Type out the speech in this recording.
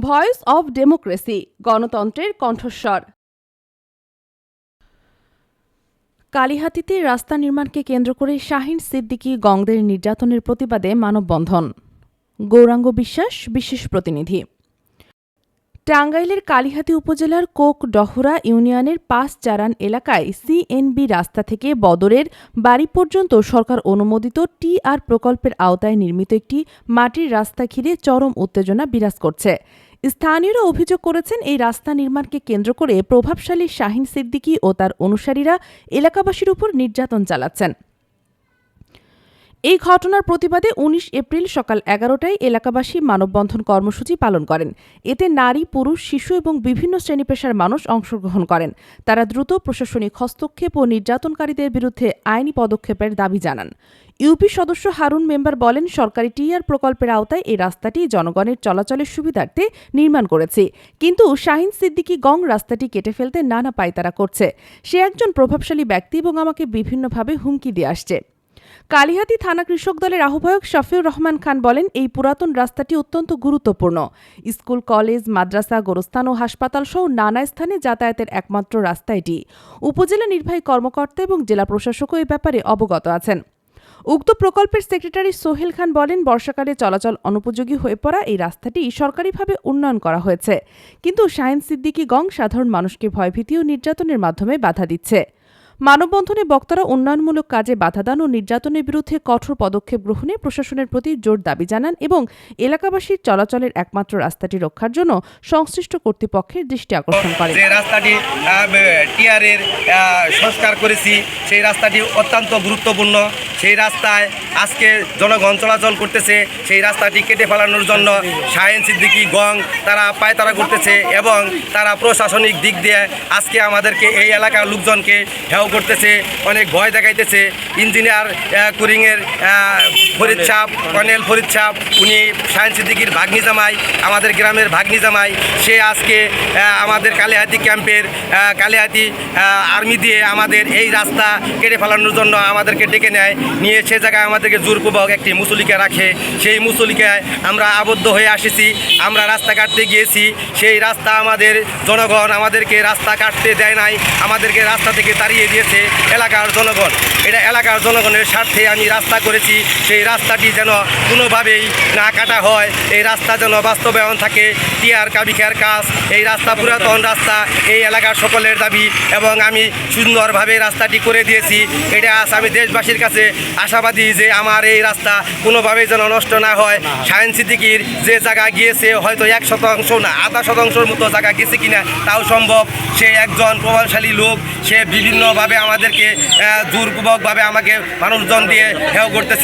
Voice of democracy, গণতন্ত্রের কণ্ঠস্বর। কালিহাতীতে রাস্তা নির্মাণকে কেন্দ্র করে শাহীন সিদ্দিকী গংদের নির্যাতনের প্রতিবাদে মানববন্ধন। গৌরাঙ্গ বিশ্বাস, বিশেষ প্রতিনিধি। টাঙ্গাইলের কালিহাতী উপজেলার কোকডহরা ইউনিয়নের ৫ চারান এলাকায় সিএনবি রাস্তা থেকে বদরের বাড়ি পর্যন্ত সরকার অনুমোদিত টিআর প্রকল্পের আওতায় নির্মিত একটি মাটির রাস্তা ঘিরে চরম উত্তেজনা বিরাজ করছে। স্থানীয়রা অভিযোগ করেছেন, এই রাস্তা নির্মাণকে কেন্দ্র করে প্রভাবশালী শাহীন সিদ্দিকী ও তার অনুসারীরা এলাকাবাসীর উপর নির্যাতন চালাচ্ছেন। এই ঘটনার প্রতিবাদে ১৯ এপ্রিল সকাল ১১টায় এলাকাবাসী মানববন্ধন কর্মসূচি পালন করেন। এতে নারী, পুরুষ, শিশু এবং বিভিন্ন শ্রেণী পেশার মানুষ অংশগ্রহণ করেন। তারা দ্রুত প্রশাসনিক হস্তক্ষেপ ও নির্যাতনকারীদের বিরুদ্ধে আইনি পদক্ষেপের দাবি জানান। ইউপি সদস্য হারুন মেম্বার বলেন, সরকারি টিআর প্রকল্পের আওতায় এই রাস্তাটি জনগণের চলাচলের সুবিধার্থে নির্মাণ করেছে, কিন্তু শাহীন সিদ্দিকী গং রাস্তাটি কেটে ফেলতে নানা পায়তারা করছে। সে একজন প্রভাবশালী ব্যক্তি এবং আমাকে বিভিন্নভাবে হুমকি দিয়ে আসছে। কালিহাতী থানা কৃষক দলের আহ্বায়ক শফিউর রহমান খান বলেন, এই পুরাতন রাস্তাটি অত্যন্ত গুরুত্বপূর্ণ। স্কুল, কলেজ, মাদ্রাসা, গোরস্থান ও হাসপাতাল সহ নানা স্থানে যাতায়াতের একমাত্র রাস্তা এটি। উপজেলা নির্বাহী কর্মকর্তা এবং জেলা প্রশাসকও এ ব্যাপারে অবগত আছেন। উক্ত প্রকল্পের সেক্রেটারি সোহেল খান বলেন, বর্ষাকালে চলাচল অনুপযোগী হয়ে পড়া এই রাস্তাটি সরকারিভাবে উন্নয়ন করা হয়েছে, কিন্তু শাহীন সিদ্দিকী গং সাধারণ মানুষকে ভয়ভীতি ও নির্যাতনের মাধ্যমে বাধা দিচ্ছে। মানববন্ধনে বক্তারা উন্নয়নমূলক কাজে বাধাদান ও নির্যাতনের বিরুদ্ধে কঠোর পদক্ষেপ গ্রহণে প্রশাসনের প্রতি জোর দাবি জানান এবং এলাকাবাসীর চলাচলের একমাত্র রাস্তাটি রক্ষার জন্য সংশ্লিষ্ট কর্তৃপক্ষের দৃষ্টি আকর্ষণ করেন। যে রাস্তাটি টিআরের সংস্কার করেছি, সেই রাস্তাটি অত্যন্ত গুরুত্বপূর্ণ। সেই রাস্তায় আজকে জনগণ চলাচল করতেছে। সেই রাস্তাটি কেটে ফেলানোর জন্য শাহীন সিদ্দিকী গং তারা পায়তারা করতেছে এবং তারা প্রশাসনিক দিক দিয়ে আজকে আমাদেরকে এই এলাকার লোকজনকে হেয় করতেছে, অনেক ভয় দেখাইতেছে। ইঞ্জিনিয়ার কুরিংয়ের ফরিদ সাহেব, কর্নেল ফরিদ সাহেব, উনি শাহীন সিদ্দিকীর ভাগ্নি জামাই, আমাদের গ্রামের ভাগ্নি জামাই। সে আজকে আমাদের কালিহাতী ক্যাম্পের কালিহাতী আর্মি দিয়ে আমাদের এই রাস্তা কেটে ফেলানোর জন্য আমাদেরকে ডেকে নেয়, নিয়ে সে জায়গায় আমাদেরকে জোরপূর্বক একটি মুসলিকা রাখে। সেই মুসলিকায় আমরা আবদ্ধ হয়ে আসিছি। আমরা রাস্তা কাটতে গিয়েছি, সেই রাস্তা আমাদের জনগণ আমাদেরকে রাস্তা কাটতে দেয় নাই, আমাদেরকে রাস্তা থেকে তাড়িয়ে দিয়েছে এলাকার জনগণ। এটা এলাকার জনগণের স্বার্থে আমি রাস্তা করেছি। সেই রাস্তাটি যেন কোনোভাবেই না কাটা হয়, এই রাস্তা যেন বাস্তবায়ন থাকে। টিআর কাবিখার কাজ, এই রাস্তা পুরাতন রাস্তা, এই এলাকার সকলের দাবি এবং আমি সুন্দরভাবে রাস্তাটি করে দিয়েছি। এটা আজ আমি দেশবাসীর কাছে আশাবাদী যে আমার এই রাস্তা কোনোভাবেই যেন নষ্ট না হয়। শাহীন সিদ্দিকীর যে জায়গা গিয়েছে হয়তো 1% না 0.5% মতো জায়গা গেছে কিনা তাও সম্ভব। সে একজন প্রভাবশালী লোক, সে বিভিন্নভাবে আমাদেরকে জোরপূর্বকভাবে আমাকে মানুষজন দিয়ে হেয় করতেছে।